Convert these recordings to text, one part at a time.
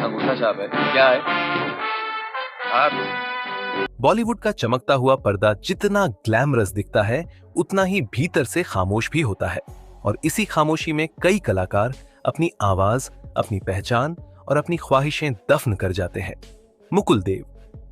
अंगूठा छाप है, क्या है? आप बॉलीवुड का चमकता हुआ पर्दा जितना ग्लैमरस दिखता है उतना ही भीतर से खामोश भी होता है। और इसी खामोशी में कई कलाकार अपनी आवाज, अपनी पहचान और अपनी ख्वाहिशें दफन कर जाते हैं। मुकुल देव,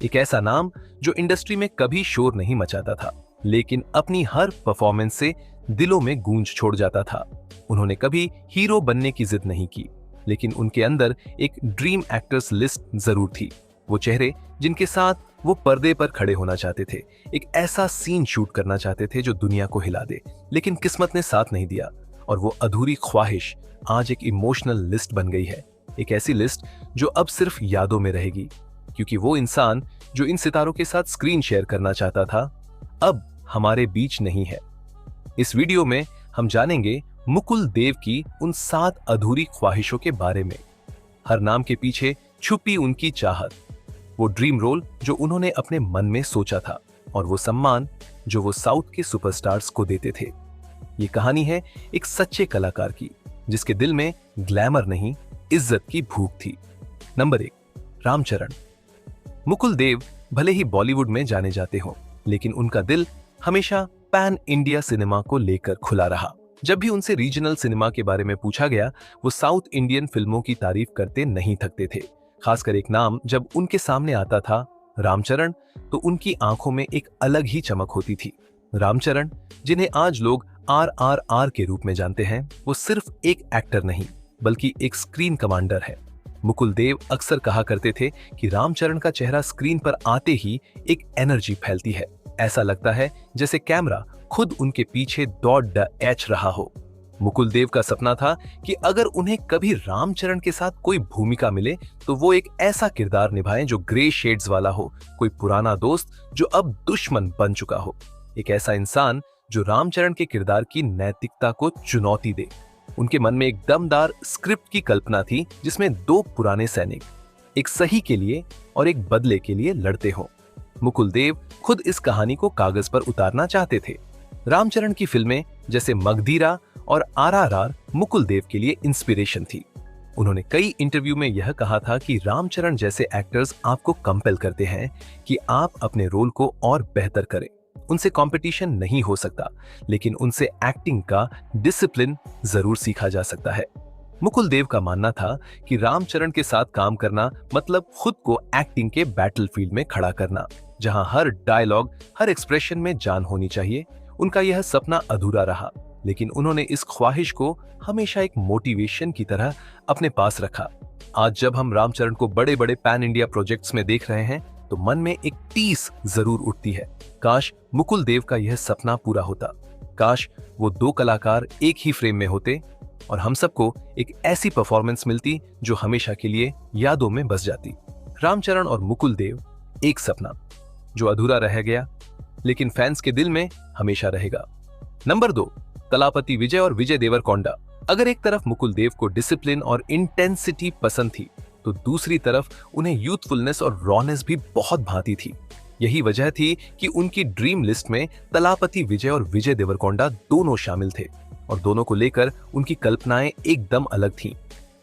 एक ऐसा नाम जो इंडस्ट्री में कभी शोर नहीं मचाता था, लेकिन अपनी हर परफॉर्मेंस से दिलों में गूंज छोड़ जाता था। उन्होंने कभी हीरो बनने की जिद नहीं की, लेकिन उनके अंदर एक ड्रीम एक्टर्स लिस्ट जरूर थी। वो चेहरे जिनके साथ वो पर्दे पर खड़े होना चाहते थे, एक ऐसा सीन शूट करना चाहते थे जो दुनिया को हिला दे, लेकिन किस्मत ने साथ नहीं दिया और वो अधूरी ख्वाहिश आज एक इमोशनल लिस्ट बन गई है। एक ऐसी लिस्ट जो अब सिर्फ यादों में रहेगी, क्योंकि वो इंसान जो इन सितारों के साथ स्क्रीन शेयर करना चाहता था अब हमारे बीच नहीं है। इस वीडियो में हम जानेंगे मुकुल देव की उन 7 अधूरी ख्वाहिशों के बारे में। हर नाम के पीछे छुपी उनकी चाहत, वो ड्रीम रोल जो उन्होंने अपने मन में सोचा था और वो सम्मान जो वो साउथ के सुपरस्टार्स को देते थे। ये कहानी है एक सच्चे कलाकार की, जिसके दिल में ग्लैमर नहीं, इज्जत की भूख थी। नंबर 1, रामचरण। मुकुल देव भले ही बॉलीवुड में जाने जाते हो, लेकिन उनका दिल हमेशा पैन इंडिया सिनेमा को लेकर खुला रहा। जब भी उनसे रीजनल सिनेमा के बारे में पूछा गया, वो साउथ इंडियन फिल्मों की तारीफ करते नहीं थकते थे। खासकर एक नाम जब उनके सामने आता था, रामचरण, तो उनकी आंखों में एक अलग ही चमक होती थी। रामचरण, जिन्हें आज लोग RRR के रूप में जानते हैं, वो सिर्फ एक एक्टर नहीं बल्कि एक स्क्रीन कमांडर है। मुकुल देव अक्सर कहा करते थे कि रामचरण का चेहरा स्क्रीन पर आते ही एक एनर्जी फैलती है। ऐसा लगता है जैसे कैमरा खुद उनके पीछे दौड़ एच रहा हो। मुकुल देव का सपना था कि अगर उन्हें कभी रामचरण के साथ कोई भूमिका मिले तो वो एक ऐसा किरदार निभाएं जो ग्रे शेड्स वाला हो, कोई पुराना दोस्त जो अब दुश्मन बन चुका हो, एक ऐसा इंसान जो रामचरण के किरदार की नैतिकता को चुनौती दे। उनके मन में एक दमदार स्क्रिप्ट की कल्पना थी जिसमें 2 पुराने सैनिक एक सही के लिए और एक बदले के लिए लड़ते हो। मुकुल देव खुद इस कहानी को कागज पर उतारना चाहते थे। रामचरण की फिल्में जैसे मगधीरा और RRR मुकुल देव के लिए इंस्पिरेशन थी। उन्होंने कई इंटरव्यू में यह कहा था कि रामचरण जैसे एक्टर्स आपको कंपेल करते हैं कि आप अपने रोल को और बेहतर करें। उनसे कंपटीशन नहीं हो सकता, लेकिन उनसे एक्टिंग का डिसिप्लिन जरूर सीखा जा सकता है। मुकुल देव का मानना था कि रामचरण के साथ काम करना मतलब खुद को एक्टिंग के बैटलफील्ड में खड़ा करना, जहां हर डायलॉग, हर एक्सप्रेशन में जान होनी चाहिए। उनका यह सपना अधूरा रहा, लेकिन उन्होंने इस ख्वाहिश को हमेशा एक मोटिवेशन की तरह अपने पास रखा। आज जब हम रामचरण को बड़े बड़े पैन इंडिया प्रोजेक्ट्स में देख रहे हैं तो मन में एक टीस जरूर उठती है, काश मुकुल देव का यह सपना पूरा होता। काश वो 2 कलाकार एक ही फ्रेम में होते और हम सबको एक ऐसी परफॉर्मेंस मिलती जो हमेशा के लिए यादों में बस जाती। रामचरण और मुकुल देव, एक सपना जो अधूरा रह गया लेकिन फैंस के दिल में हमेशा रहेगा। नंबर 2, तलापति विजय और विजय देवरकोंडा। अगर एक तरफ मुकुल देव को डिसिप्लिन और इंटेंसिटी पसंद थी, तो दूसरी तरफ उन्हें यूथफुलनेस और रॉनेस भी बहुत भाती थी। यही वजह थी कि उनकी ड्रीम लिस्ट में तलापति विजय और विजय देवरकोंडा दोनों शामिल थे और दोनों को लेकर उनकी कल्पनाएं एकदम अलग थीं।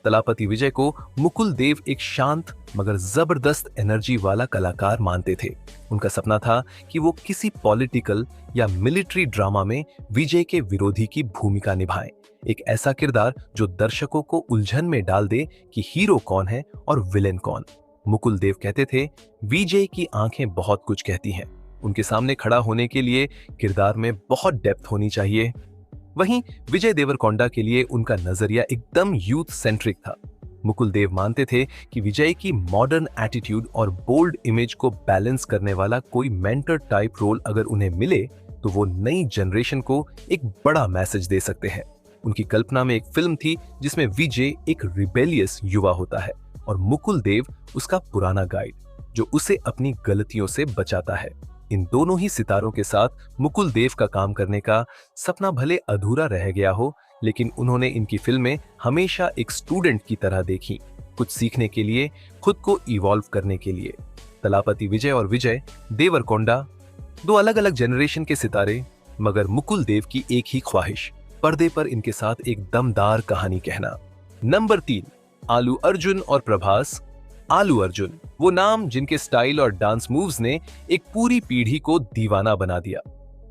तलापति विजय को मुकुल देव एक शांत मगर जबरदस्त एनर्जी वाला कलाकार मानते थे। उनका सपना था कि वो किसी पॉलिटिकल या मिलिट्री ड्रामा में विजय के विरोधी की भूमिका निभाएं, एक ऐसा किरदार जो दर्शकों को उलझन में डाल दे कि हीरो कौन है और विलेन कौन। मुकुल देव कहते थे, विजय की आंखें बहुत कुछ कहती हैं। उनके सामने खड़ा होने के लिए किरदार में बहुत डेप्थ होनी चाहिए। वहीं विजय देवरकोंडा के लिए उनका नजरिया एकदम यूथ सेंट्रिक था। मुकुल देव मानते थे कि विजय की मॉडर्न एटीट्यूड और बोल्ड इमेज को बैलेंस करने वाला कोई मेंटर टाइप रोल अगर उन्हें मिले तो वो नई जनरेशन को एक बड़ा मैसेज दे सकते हैं। उनकी कल्पना में एक फिल्म थी जिसमें विजय एक रिबेलियस युवा होता है और मुकुल देव उसका पुराना गाइड जो उसे अपनी गलतियों से बचाता है। इन दोनों ही सितारों के साथ मुकुल देव का काम करने का सपना भले अधूरा रह गया हो, लेकिन उन्होंने इनकी फिल्में हमेशा एक स्टूडेंट की तरह देखी, कुछ सीखने के लिए, खुद को इवॉल्व करने के लिए। तलापति विजय और विजय देवरकोंडा, 2 अलग अलग जनरेशन के सितारे, मगर मुकुल देव की एक ही ख्वाहिश, पर्दे पर इनके साथ एक दमदार कहानी कहना। नंबर 3, आलू अर्जुन और प्रभास, आलू अर्जुन, वो नाम जिनके स्टाइल और डांस मूव्स ने एक पूरी पीढ़ी को दीवाना बना दिया।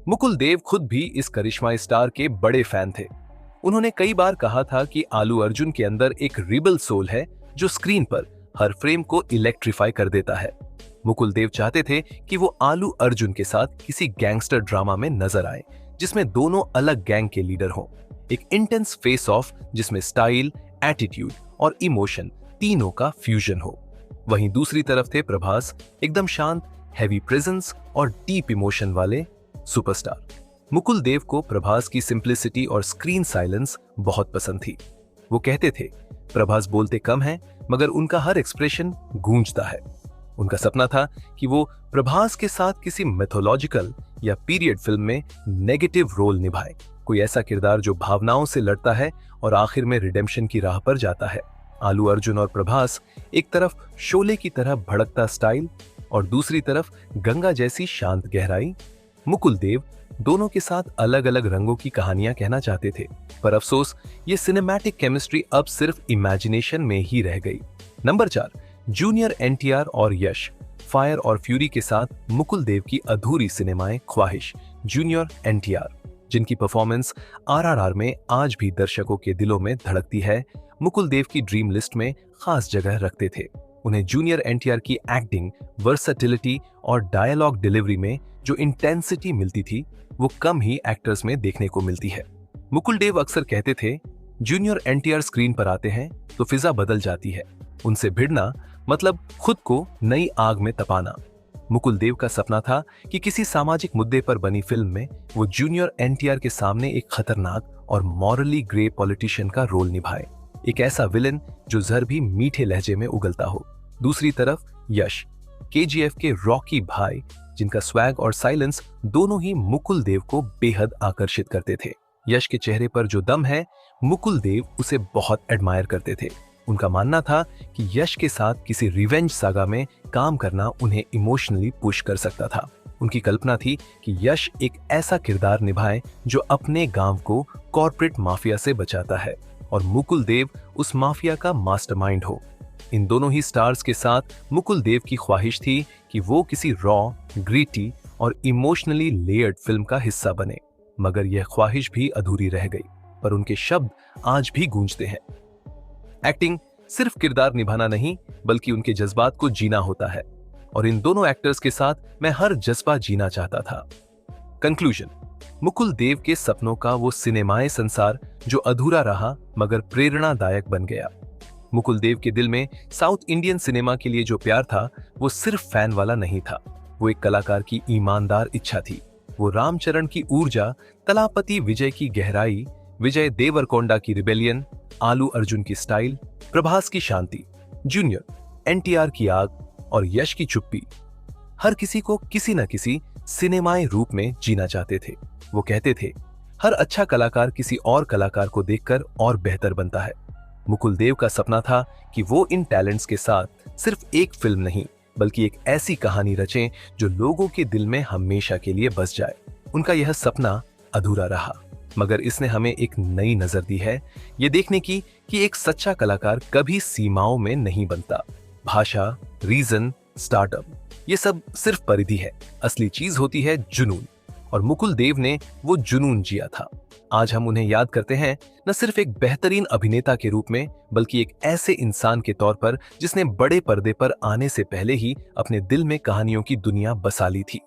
मुकुल देव खुद भी इस करिश्माई स्टार के बड़े फैन थे। उन्होंने कई बार कहा था कि आलू अर्जुन के अंदर एक रिबल सोल है जो स्क्रीन पर हर फ्रेम को इलेक्ट्रीफाई कर देता है। मुकुल देव चाहते थे कि वो आलू अर्जुन के साथ किसी गैंगस्टर ड्रामा में नजर आए जिसमें दोनों अलग गैंग के लीडर हों। एक इंटेंस फेस ऑफ जिसमें स्टाइल, एटीट्यूड और इमोशन तीनों का फ्यूजन हो। वहीं दूसरी तरफ थे प्रभास, एकदम शांत, हैवी प्रेजेंस और डीप इमोशन वाले सुपरस्टार। मुकुल देव को प्रभास की सिंप्लिसिटी और स्क्रीन साइलेंस बहुत पसंद थी। वो कहते थे, प्रभास बोलते कम हैं मगर उनका हर एक्सप्रेशन गूंजता है। उनका सपना था कि वो प्रभास के साथ किसी मिथोलॉजिकल या पीरियड फिल्म में नेगेटिव रोल निभाए, कोई ऐसा किरदार जो भावनाओं से लड़ता है और आखिर में रिडेम्पशन की राह पर जाता है। आलू अर्जुन और प्रभास, एक तरफ शोले की तरह भड़कता स्टाइल और दूसरी तरफ गंगा जैसी शांत गहराई। मुकुल देव दोनों के साथ अलग अलग रंगों की कहानियां कहना चाहते थे, पर अफसोस ये सिनेमैटिक केमिस्ट्री अब सिर्फ इमेजिनेशन में ही रह गई। नंबर 4, जूनियर एनटीआर और यश। फायर और फ्यूरी के साथ मुकुल देव की अधूरी सिनेमाएं ख्वाहिश, जूनियर एनटीआर, जिनकी परफॉर्मेंस आरआरआर में आज भी दर्शकों के दिलों में धड़कती है, मुकुल देव की ड्रीम लिस्ट में खास जगह रखते थे। उन्हें जूनियर एनटीआर की एक्टिंग, वर्सेटिलिटी और डायलॉग डिलीवरी में जो इंटेंसिटी मिलती थी वो कम ही एक्टर्स में देखने को मिलती है। मुकुल देव अक्सर कहते थे, जूनियर एनटीआर स्क्रीन पर आते हैं तो फिजा बदल जाती है, उनसे भिड़ना मतलब खुद को नई आग में तपाना। मुकुल देव का सपना था कि किसी सामाजिक मुद्दे पर बनी फिल्म में वो जूनियर एनटीआर के सामने एक खतरनाक और मॉरली ग्रे पॉलिटिशियन का रोल निभाए, एक ऐसा विलन जो जहर भी मीठे लहजे में उगलता हो। दूसरी तरफ यश, केजीएफ के रॉकी भाई, जिनका स्वैग और साइलेंस दोनों ही मुकुल देव को बेहद आकर्षित करते थे। यश के चेहरे पर जो दम है, मुकुल देव उसे बहुत एडमायर करते थे। उनका मानना था कि यश के साथ किसी रिवेंज सागा में काम करना उन्हें इमोशनली पुश कर सकता था। उनकी कल्पना थी कि यश एक ऐसा किरदार निभाए जो अपने गांव को कॉर्पोरेट माफिया से बचाता है और मुकुल देव उस माफिया का मास्टरमाइंड हो। इन दोनों ही स्टार्स के साथ मुकुल देव की ख्वाहिश थी कि वो किसी रॉ, ग्रीटी और इमोशनली लेयर्ड फिल्म का हिस्सा बने, मगर यह ख्वाहिश भी अधूरी रह गई। पर उनके शब्द आज भी गूंजते हैं। एक्टिंग सिर्फ किरदार निभाना नहीं, बल्कि उनके जज्बात को जीना होता है, और इन दोनों एक्टर्स के साथ मैं हर जज्बा जीना चाहता था। कंक्लूजन, मुकुल देव के सपनों का वो सिनेमाए संसार जो अधूरा रहा मगर प्रेरणादायक बन गया। मुकुल देव के दिल में साउथ इंडियन सिनेमा के लिए जो प्यार था वो सिर्फ फैन वाला नहीं था, वो एक कलाकार की ईमानदार इच्छा थी। वो रामचरण की ऊर्जा, तलापति विजय की गहराई, विजय देवरकोंडा की रिबेलियन, आलू अर्जुन की स्टाइल, प्रभास की शांति, जूनियर एनटीआर की आग और यश की चुप्पी, हर किसी को किसी न किसी सिनेमाई रूप में जीना चाहते थे। वो कहते थे, हर अच्छा कलाकार किसी और कलाकार को देखकर और बेहतर बनता है। मुकुल देव का सपना था कि वो इन टैलेंट्स के साथ सिर्फ एक फिल्म नहीं, बल्कि एक ऐसी कहानी रचें जो लोगों के दिल में हमेशा के लिए बस जाए। उनका यह सपना अधूरा रहा, मगर इसने हमें एक नई नजर दी है, ये देखने की कि एक सच्चा कलाकार कभी सीमाओं में नहीं बनता। भाषा, रीजन, स्टार्टअप, ये सब सिर्फ परिधि है, असली चीज होती है जुनून, और मुकुल देव ने वो जुनून जिया था। आज हम उन्हें याद करते हैं न सिर्फ एक बेहतरीन अभिनेता के रूप में, बल्कि एक ऐसे इंसान के तौर पर जिसने बड़े पर्दे पर आने से पहले ही अपने दिल में कहानियों की दुनिया बसा ली थी।